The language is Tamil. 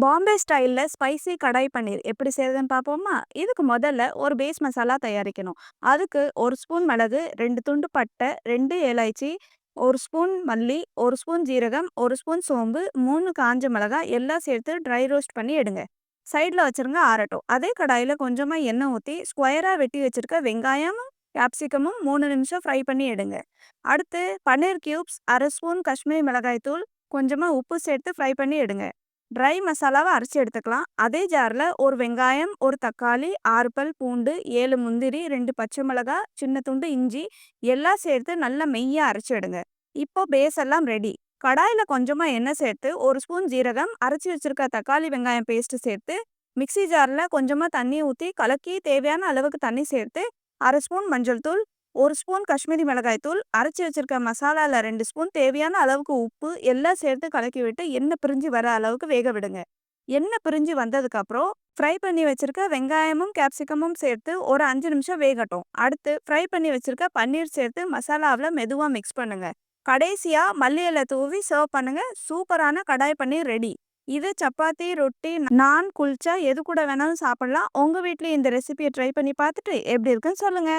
பாம்பே ஸ்டைல்ல ஸ்பைசி கடாய் பன்னீர் எப்படி செய்யறதுன்னு பார்ப்போமா? இதுக்கு முதல்ல ஒரு பேஸ் மசாலா தயாரிக்கணும். அதுக்கு 1 ஸ்பூன் மிளகு, 2 துண்டு பட்டை, 2 ஏலாய்ச்சி, 1 ஸ்பூன் மல்லி, 1 ஸ்பூன் ஜீரகம், 1 ஸ்பூன் சோம்பு, 3 காஞ்ச மிளகாய் எல்லாம் சேர்த்து ட்ரை ரோஸ்ட் பண்ணி எடுங்க. சைடில் வச்சிருங்க ஆறட்டும். அதே கடாயில் கொஞ்சமா எண்ணெய் ஊற்றி ஸ்கொயராக வெட்டி வச்சிருக்க வெங்காயமும் கேப்சிகமும் 3 நிமிஷம் ஃப்ரை பண்ணி எடுங்க. அடுத்து பன்னீர் கியூப்ஸ், அரை ஸ்பூன் காஷ்மீரி மிளகாய் தூள், கொஞ்சமா உப்பு சேர்த்து ஃப்ரை பண்ணி எடுங்க. ட்ரை மசாலாவை அரைச்சி எடுத்துக்கலாம். அதே ஜாரில் ஒரு வெங்காயம், ஒரு தக்காளி, 6 பல் பூண்டு, 7 முந்திரி, 2 பச்சை மிளகாய், சின்ன துண்டு இஞ்சி எல்லாம் சேர்த்து நல்லா மெய்யா அரைச்சி எடுங்க. இப்போ பேஸ் எல்லாம் ரெடி. கடாயில் கொஞ்சமாக எண்ணெய் சேர்த்து 1 ஸ்பூன் ஜீரகம், அரைச்சி வச்சிருக்க தக்காளி வெங்காயம் பேஸ்ட் சேர்த்து மிக்ஸி ஜாரில் கொஞ்சமாக தண்ணி ஊற்றி கலக்கி தேவையான அளவுக்கு தண்ணி சேர்த்து அரை ஸ்பூன் மஞ்சள் தூள், 1 ஸ்பூன் காஷ்மீரி மிளகாய் தூள், அரைச்சி வச்சிருக்க மசாலாவில் 2 ஸ்பூன் தேவையான அளவுக்கு உப்பு எல்லாம் சேர்த்து கலக்கி விட்டு எண்ணெய் பிரிஞ்சு வர அளவுக்கு வேக விடுங்க. எண்ணெய் பிரிஞ்சு வந்ததுக்கப்புறம் ஃப்ரை பண்ணி வச்சிருக்க வெங்காயமும் கேப்சிகமும் சேர்த்து ஒரு 5 நிமிஷம் வேகட்டும். அடுத்து ஃப்ரை பண்ணி வச்சிருக்க பன்னீர் சேர்த்து மசாலாவில் மெதுவாக மிக்ஸ் பண்ணுங்க. கடைசியாக மல்லி இலை தூவி சர்வ் பண்ணுங்க. சூப்பரான கடாய் பன்னீர் ரெடி. இது சப்பாத்தி, ரொட்டி, நான், குல்ச்சா எது கூட வேணாலும் சாப்பிடலாம். உங்கள் வீட்லேயும் இந்த ரெசிபியை ட்ரை பண்ணி பார்த்துட்டு எப்படி இருக்குன்னு சொல்லுங்க.